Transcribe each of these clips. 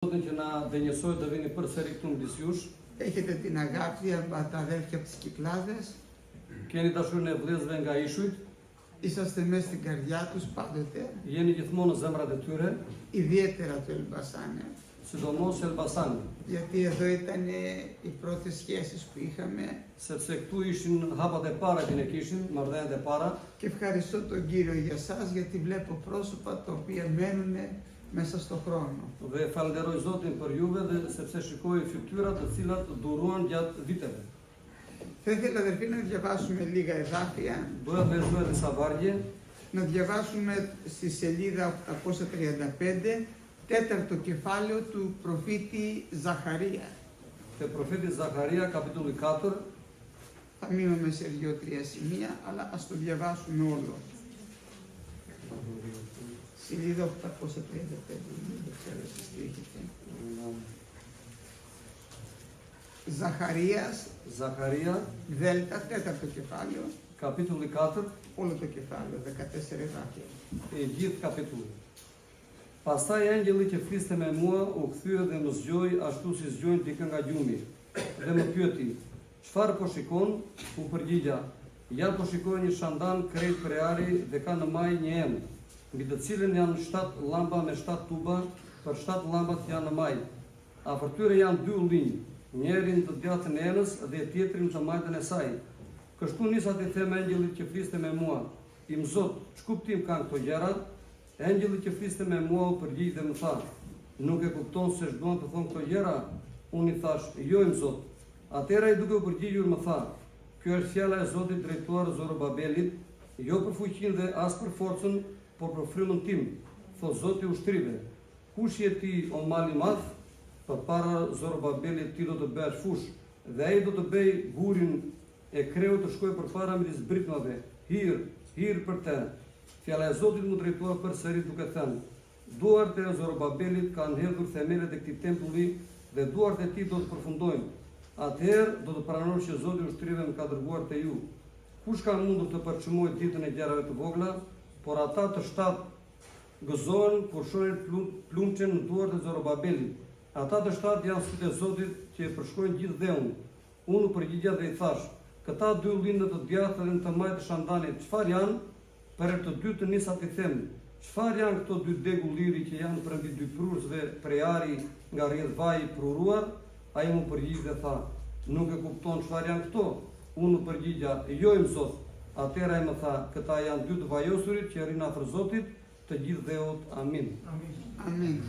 και να δεν θα δίνει përsëri këtu mbis jush. Έχετε την αγάπη από τα αδέρφια από τις Κυκλάδες. Keni dashurinë e vëllezërve nga Ishujt. Είσαστε μέσα στην καρδιά τους πάντοτε. Jeni gjithmonë në zemrat e tyre, Ιδιαίτερα το Ελμπασάνε. sidomos Elbasani, Γιατί εδώ ήταν οι πρώτες σχέσεις που είχαμε. sepse këtu ishin hapat e para që ne kishin, marrëdhëniet e para. Και ευχαριστώ τον Κύριο για σας γιατί βλέπω πρόσωπα τα οποία μένουν μέσα στον χρόνο. Dhe falenderoj Zotin për juve dhe sepse shikoj fytyra të cilat duruan gjatë viteve. Θα ήθελα αδερφοί να διαβάσουμε λίγα εδάφια. Doja të lexoj disa vargje, Να διαβάσουμε στη σελίδα 835, τέταρτο κεφάλαιο του προφήτη Ζαχαρία. te profeti Zakaria, kapitulli 4, Θα μείνουμε σε 2-3 σημεία, αλλά ας το διαβάσουμε όλο. Σελίδα 835, δεν ξέρω εσείς τι έχετε. Ζαχαρίας, Zakaria, Δέλτα, τέταρτο κεφάλαιο, kapitulli 4, όλο το κεφάλαιο, 14 εδάφια. e gjithë kapitulli. Pastaj engjëlli që fliste me mua u kthye dhe më zgjoi ashtu si zgjojnë dikë nga gjumi. Dhe më pyeti, çfarë po shikon? U përgjigja, ja po shikoj një shandan krejt preari dhe ka në maj një emë, mbi të cilën janë 7 llamba me 7 tuba, për 7 llambat janë në maj. Afër tyre janë 2 ullinj, njërin të djatën e enës dhe tjetrin të majtën e saj. Kështu nisa t'i them engjëllit që fliste me mua, im Zot, ç'kuptim kanë këto gjëra? Engjëlli që fliste me mua u përgjigj dhe më tha, nuk e kupton se ç'duan të thonë këto gjëra? Unë i thash, jo im Zot. Atëra i duke u përgjigjur më tha, kjo është fjala e Zotit drejtuar Zorobabelit, jo për fuqinë dhe as për forcën, por për frymën tim, thot Zoti i ushtrive. Kush je ti, o mal i madh? Përpara Zorobabelit ti do të bësh fush, dhe ai do të bëj burin e kreu të shkojë përpara midis britmave, hir për të. Fjala e Zotit mu drejtua përsëri duke thënë, duart e Zorobabelit kanë hedhur themelet e këtij tempulli dhe duart e tij do të përfundojnë. Atëherë do të pranosh që Zoti i ushtrive më ka dërguar te ju. Kush ka mundur të përçmojë ditën e gjërave të vogla, por ata të 7 gëzohen kur shohin plumçen në duart e Zorobabelit. Ata të 7 janë sytë e Zotit që e përshkojnë gjithë dheun. Unë u përgjigja dhe i thash, këta 2 ullinë të djathtë dhe të majtë të shandanit, çfarë janë? Për herë të dytë nisa t'i them, çfarë janë këto 2 degu liri që janë për mbi 2 prursve prejari nga rrjedh vaji pruruar? Ai mu përgjigj dhe tha, nuk e kupton çfarë janë këto? Unë u përgjigja, jo im Zot. Atëherë ai më tha, këta janë 2 të vajosurit që rrinë afër Zotit, të gjithë dheut. Amin. Αμήν.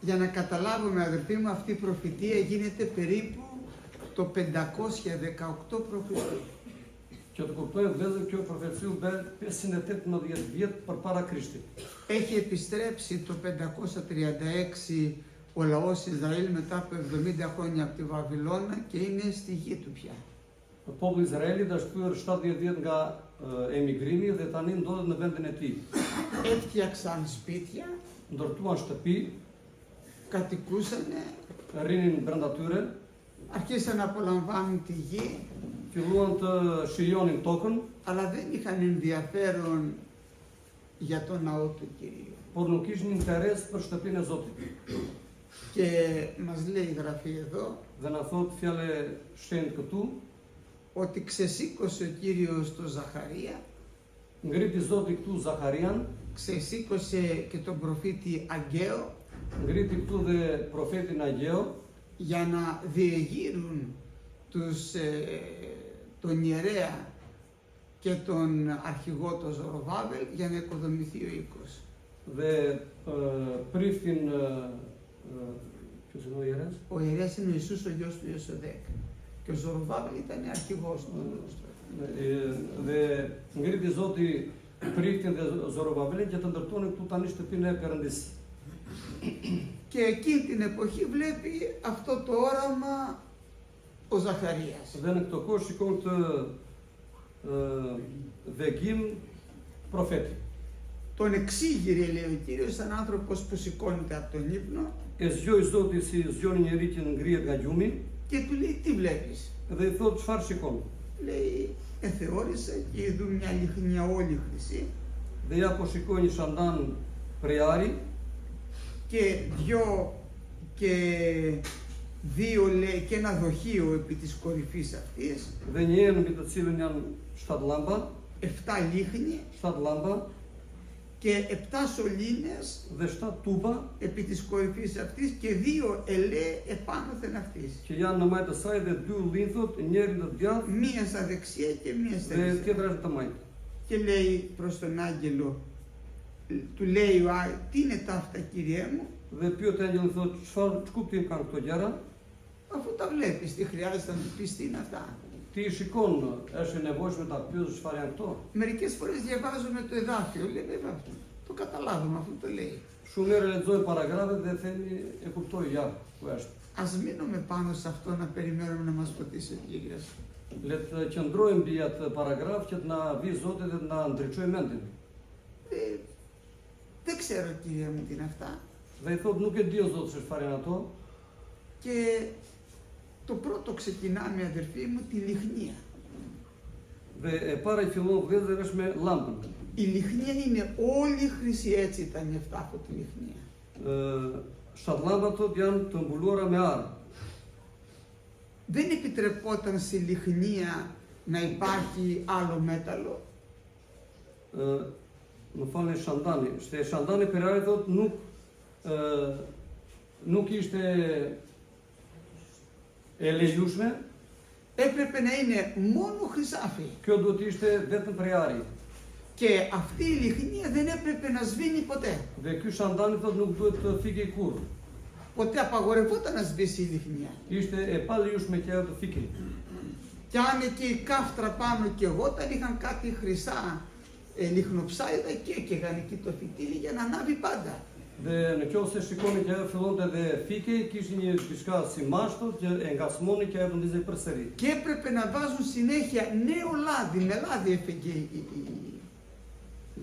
Για να καταλάβουμε αδερφοί μου, αυτή η προφητεία γίνεται περίπου το 518 π.Χ. Që të kuptojnë vëllezër, kjo profeci u bë 518 vjet përpara Krishtit. Έχει επιστρέψει το 536 ο λαός Ισραήλ μετά από 70 χρόνια από τη Βαβυλώνα και είναι στη γη του πια. Populli i Izraelit është kthyer 70 vjet nga emigrimi dhe tani ndodhet në vendin e tij. Έφτιαξαν σπίτια, Ndërtuan shtëpi, κατοικούσανε, rrinin brenda tyre, αρχίσαν να απολαμβάνουν τη γη, filluan të shijonin tokën, αλλά δεν είχαν ενδιαφέρον για τον ναό του Κυρίου. por nuk kishin interes për shtëpinë e Zotit. Και μας λέει η Γραφή εδώ Dhe na thot fjalë shenjtë këtu, ότι ξεσήκωσε ο Κύριος τον Ζαχαρία, ngriti Zoti këtu Zakarian, ξεσήκωσε και τον προφήτη Αγκαίο ngriti këtu dhe profetin Ageo για να διεγείρουν τον ιερέα και τον αρχηγό τον Ζωροβάβελ για να οικοδομηθεί ο οίκος. dhe priftin që se do jerez? Ο ιερέας είναι ο Ιησούς ο γιος του Ιωσοδέκ και ο Ζωροβάβελ ήταν αρχηγός του. Dhe ngriti Zoti priftin dhe Zorobabelin që të ndërtonin këtu tani shtëpinë e Perëndisë. Και εκείνη την εποχή βλέπει αυτό το όραμα ο Ζαχαρίας. Dhe në këtë kohë shikon këtë vegim profeti. Τον εξήγηρε, λέει ο Κύριος, σαν άνθρωπος που σηκώνεται από τον ύπνο E zgjoi Zoti si zgjon një njerëz që ngrihet nga gjumi και του λέει τι βλέπεις. dhe i thot çfarë shikon? Λέει εθεώρησα και είδου μια λιχνιά όλη χρυσή Dhe ja po shikoj një shandan prejari δύο λέει και ένα δοχείο επί της κορυφής αυτής, Dhe një herë mbi të cilën janë 7 llamba, 7 λίχνη 7 llamba και 7 σωλήνες dhe 7 tuba επί της κορυφής αυτής και 2 ελέ επάνωθεν αυτής. që janë në majtë të saj dhe 2 linthut, njëri të djathtë Μία στα δεξιά και μία στα dhe αριστερά. tjetra është të majtë. Και λέει προς τον άγγελο, του λέει ο Άγιος, τι είναι τα αυτά κυριέ μου, Dhe pyet angjëllin thotë, çfarë kuptim kanë këto gjëra? αφού τα βλέπεις, τι χρειάζεται να του πεις τι είναι αυτά. Ti shikon, është e nevojshme ta pyesësh çfarë janë këto. Μερικές φορές διαβάζουμε το εδάφιο, λέει βέβαια αυτό, το καταλάβουμε, αυτό το λέει. Shumë herë lexoj paragrafet dhe themi e kuptoj ja ku është. Ας μείνουμε πάνω σε αυτό να περιμένουμε να μας φωτίσει ο Κύριος. Le të qëndrojmë mbi atë paragraf që të na vi Zoti dhe të na ndriçojë mendin. Δεν ξέρω Κύριε μου τι είναι αυτά. Dhe i thotë nuk e di o Zot se çfarë janë ato. Και το πρώτο ξεκινάμε αδερφοί μου τη λιχνία. Dhe e para i fillon vëllezër është me llampën. Η λιχνία είναι όλη χρυσή, έτσι ήταν η 7φωτη λιχνία. Shtatllambat thotë janë të mbuluara me arë. Δεν επιτρεπόταν στη λιχνία να υπάρχει άλλο μέταλλο. Më falni shandani. Shandani Perari thotë nuk ishte e lejushme. Έπρεπε να είναι μόνο χρυσάφι. Kjo duhet ishte vetëm prej ari. Και αυτή η λιχνία δεν έπρεπε να σβήνει ποτέ. Dhe ky shandani thotë nuk duhet të fikej kurrë. Ποτέ απαγορευόταν να σβήσει η λιχνία. Ishte e palejushme që ajo të fikej. Και αν εκεί η κάφτρα πάνω και εγώ, όταν είχαν κάτι χρυσά λιχνοψάιδα και έκαιγαν εκεί το φυτίλι για να ανάβει πάντα. Dhe në qoftë se shikoni që ajo fillonte dhe fikej, kishte një diçka si mashkull që e ngacmoni që ajo do ndizej përsëri. Και έπρεπε να βάζουν συνέχεια νέο λάδι, με λάδι έφεγε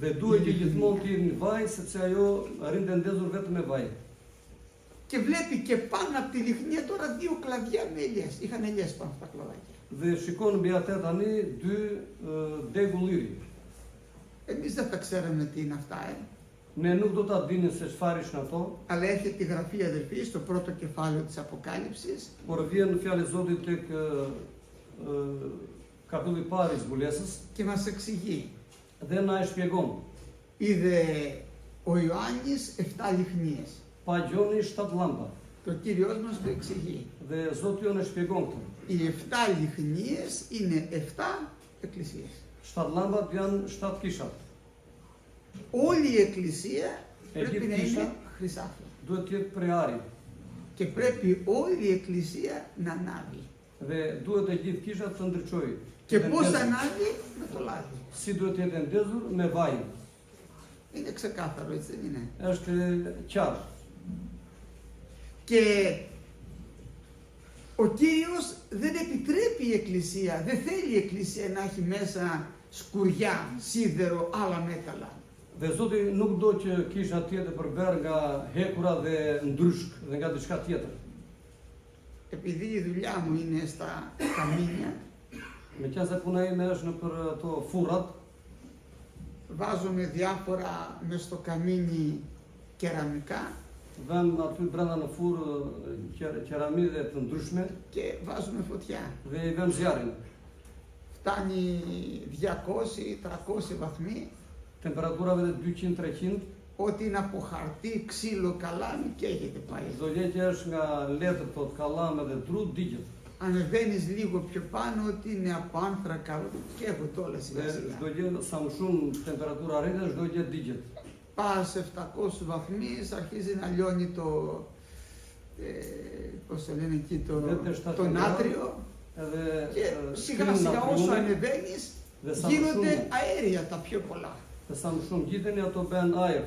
Dhe duhet që gjithmonë të jetë në vaj sepse ajo rrinte ndezur vetëm me vaj. Και βλέπει και πάνω από τη λιχνία τώρα 2 κλαδιά με ελιές. Είχαν ελιές πάνω στα κλαδάκια. Dhe shikon mbi atë tani 2 degull yri. Εμείς δεν θα ξέραμε τι είναι αυτά, Ne nuk do ta dinim se çfarë ishin ato, αλλά έχει τη γραφή αδερφή στο πρώτο κεφάλαιο της Αποκάλυψης por vjen në fjalë e Zotit tek kapitulli i parë i zbulesës και μας εξηγεί. dhe na e shpjegon. Είδε ο Ιωάννης 7 λιχνίες. Pa gjoni 7 llampa. Το Κύριος μας το εξηγεί. Dhe Zoti jon e shpjegon këtë. Οι 7 λιχνίες είναι 7 εκκλησίες. 7 llampat janë 7 kishat. Όλη η εκκλησία πρέπει Εκεί να πίσω. είναι χρυσάφι. Duhet të jetë prej ari. Και πρέπει όλη η εκκλησία να ανάβει. Dhe duhet e gjithë kishat të ndriçojë. Και Të πώς ndezur. ανάβει? Με το λάδι. Si duhet të jetë ndezur me vaj. Είναι ξεκάθαρο, έτσι δεν είναι? Është qartë. Και ο Κύριος δεν επιτρέπει η εκκλησία, δεν θέλει η εκκλησία να έχει μέσα σκουριά, σίδερο, άλλα μέταλλα. Dhe Zoti nuk do që kisha tjetër përber nga hekura dhe ndryshk dhe nga diçka tjetër. Επειδή η δουλειά μου είναι στα καμίνια, Me qenë se puna ime është në për ato furrat, βάζουμε διάφορα μες στο καμίνι κεραμικά vëm aty brenda në furrë qeramide të ndryshme και βάζουμε φωτιά. dhe i vëm zjarrin. Φτάνει 200-300 βαθμοί, Temperaturave të 200-300, ό,τι είναι από χαρτί, ξύλο, καλάμι καίγεται πάει. çdo gjë që është nga letër, thot kallame dhe tru digjet. Ανεβαίνεις λίγο πιο πάνω, ό,τι είναι από άνθρακα, καίγονται όλα σιγά Dhe σιγά. çdo gjë sa më shumë temperatura rritet, çdo gjë digjet. Πας σε 700 βαθμούς, αρχίζει να λιώνει το, πώς το λένε εκεί, το νάτριο Edhe και σιγά σιγά όσο ανεβαίνεις dhe sa më γίνονται shumë αέρια τα πιο πολλά. dhe sa më shumë gjiteni ato bën ajër.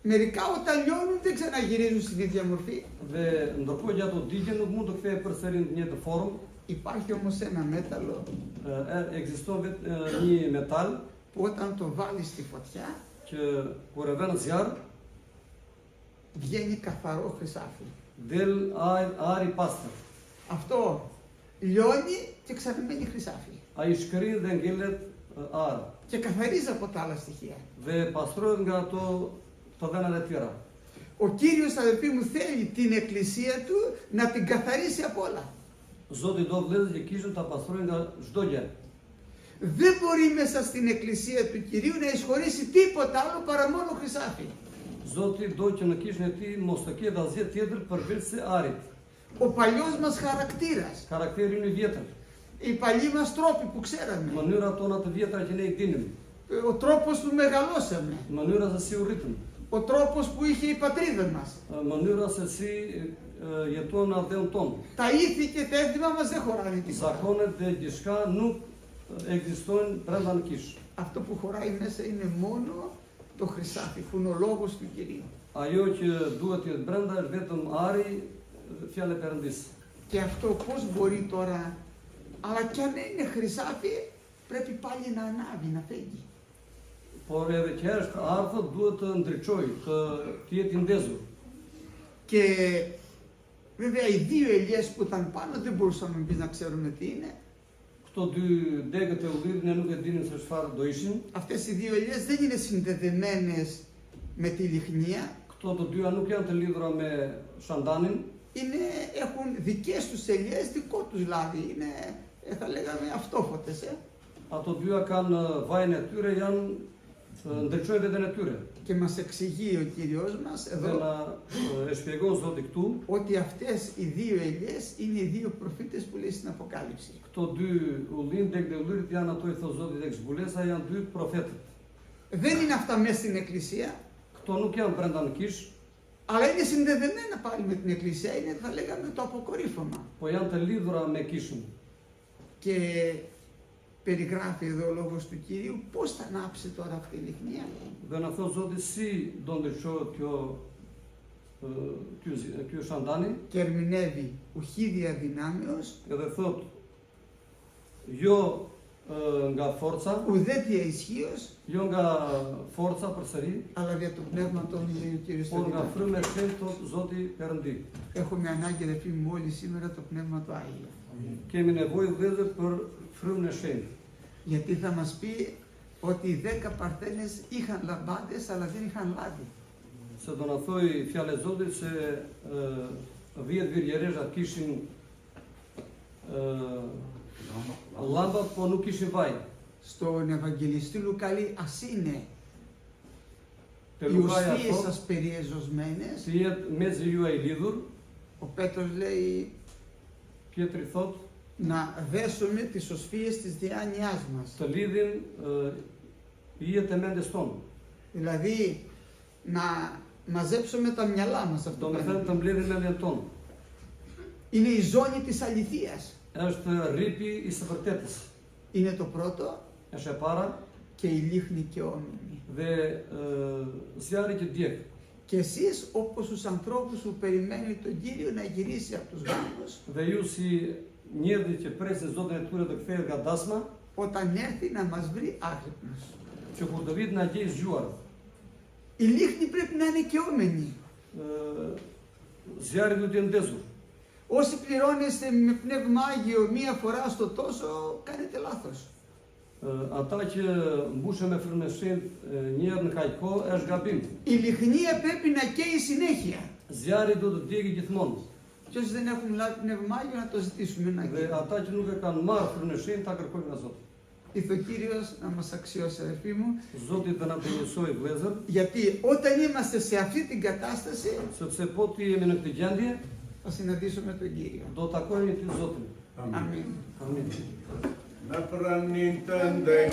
Μερικά όταν λιώνουν δεν ξαναγυρίζουν στην ίδια μορφή. Dhe ndërkohë që ato digjen nuk mund të kthehen përsëri në të njëjtën formë. Υπάρχει όμως ένα μέταλλο Ekziston një metal που όταν το βάλεις στη φωτιά që kur e vën në zjarr βγαίνει καθαρό χρυσάφι. del ari i pastër. Αυτό λιώνει και ξαναμένει χρυσάφι. Ai shkërin dhe ngelet ar Και καθαρίζει από τα άλλα στοιχεία. dhe pastrohet nga ato το δεν είναι τύρα. Ο Κύριος, αδελφοί μου, θέλει την εκκλησία του να την καθαρίσει από όλα. Zoti do vëllezër që kishin ta pastrojnë nga çdo gjë. Δεν μπορεί μέσα στην εκκλησία του Κυρίου να εισχωρήσει τίποτα άλλο παρά μόνο χρυσάφι. Zoti do që në kishën e tij mos të ketë asgjë tjetër përveç se arit. Ο παλιός μας χαρακτήρας, Karakteri ynë i vjetër, οι παλιοί μας τρόποι που ξέραμε, mënyrat tona të vjetra që ne i dinim, ο τρόπος που μεγαλώσαμε, mënyra se si u rritëm, ο τρόπος που είχε η πατρίδα μας, mënyra se si jetuam në atëun tonë. τα ήθη και τα έθιμα μας δεν χωράνε τίποτα. Zakonet dhe gjithçka nuk ekzistojnë brenda në kish. Αυτό που χωράει μέσα είναι μόνο το χρυσάφι που είναι ο λόγος του Κυρίου. Ajo që duhet të jetë brenda është vetëm ari, fjalë e Perëndis. Και αυτό πώς μπορεί τώρα, αλλά κι αν είναι χρυσάφι πρέπει πάλι να ανάβει, να φέγγει. Por edhe që është ardhë duhet të ndriçojë, të jetë i ndezur. Και βέβαια οι δύο ελιές που ήταν πάνω δεν μπορούσαμε εμείς να ξέρουμε τι είναι. Këto dy degët e ullirit ne nuk e dinim se çfarë do ishin. Αυτές οι δύο ελιές δεν είναι συνδεδεμένες με τη λιχνία, Këto të dyja nuk janë të lidhura me shandanin, έχουν δικές τους ελιές, δικό τους λάδι, είναι θα λέγαμε αυτόφωτες. ato dyja kanë vajin e tyre, janë ndriçojnë veten e tyre. Και μας εξηγεί ο Κύριος μας Dhe εδώ na e shpjegon Zoti këtu, ότι αυτές οι δύο ελιές είναι οι δύο προφήτες που λέει στην Αποκάλυψη. këto dy ullim, degët e ullirit janë ato i thot Zoti tek zbulesa, janë dy profetët. Δεν είναι αυτά μέσα στην εκκλησία, Këto nuk janë brenda në kish, αλλά είναι συνδεδεμένα πάλι με την εκκλησία, είναι θα λέγαμε το αποκορύφωμα. po janë të lidhura me kishën. Και περιγράφει εδώ ο λόγος του Κυρίου πώς θα ανάψει τώρα αυτή η λιχνία. Dhe na thot Zoti si do ndriçohet ky shandani, Και ερμηνεύει ουχίδια δυνάμεως, edhe thot jo nga forca, ουδέτια ισχύως, jo nga forca përsëri, αλλά δια του πνεύματος λέει ο Κύριος. por nga fryma e shenjtë thot Zoti Perëndi. Έχουμε ανάγκη αδελφοί μου όλοι σήμερα το Πνεύμα του Άγιο. Kemi nevojë vëllezër për frymën e shenjtë. Γιατί θα μας πει ότι οι 10 παρθένες είχαν λαμπάδες αλλά δεν είχαν λάδι. Se do na thoj fjalë e Zotit se 10 virgjerezha kishin llamba, po nuk kishin vaj. Στον Ευαγγελιστή Λουκά λέει ας είναι Te οι Lukaja οσφίες thot, σας περιεζωσμένες. të jetë mezi juaj lidhur, Ο Πέτρος λέει Pietri thot, να δέσουμε τις οσφίες της διάνοιάς μας. të lidhin hijet e mendjes tonë. Δηλαδή να μαζέψουμε τα μυαλά μας αυτό. Do me thënë të mbledhin mendjen tonë. Είναι η ζώνη της αληθείας. Është rripi i së vërtetës. Είναι το πρώτο Është e para και η λίχνη και όμενη. dhe zjarri që djeg. Και εσείς όπως τους ανθρώπους που περιμένει τον Κύριο να γυρίσει από τους γάμους, Dhe ju si njerëzit që presin Zotin e tyre të kthehet nga dasma, όταν έρθει να μας βρει άγρυπνους. që kur të vit na gjej zgjuar. Η λίχνη πρέπει να είναι και όμενη. Zjarri duhet të jetë ndezur. Όσοι πληρώνεστε με πνεύμα Άγιο μία φορά στο τόσο, κάνετε λάθος. Ata që mbushen me frymën e shenjtë një herë në kaq kohë është gabim. Η λιχνία πρέπει να καίει συνέχεια. Zjarri duhet të djegë gjithmonë. Και όσοι δεν έχουν λάβει πνεύμα Άγιο να το ζητήσουμε να Dhe καίει. ata që nuk e kanë marrë frymën e shenjtë ta kërkojnë nga Zoti. Ήρθε ο Κύριος να μας αξιώσει αδελφοί μου, Zoti do na përmirësoj vëllezër, γιατί όταν είμαστε σε αυτή την κατάσταση sepse po të jemi në këtë gjendje, θα συναντήσουμε τον Κύριο. do takojmë ti Zotin. Αμήν. Amin. Na pranin të ndaj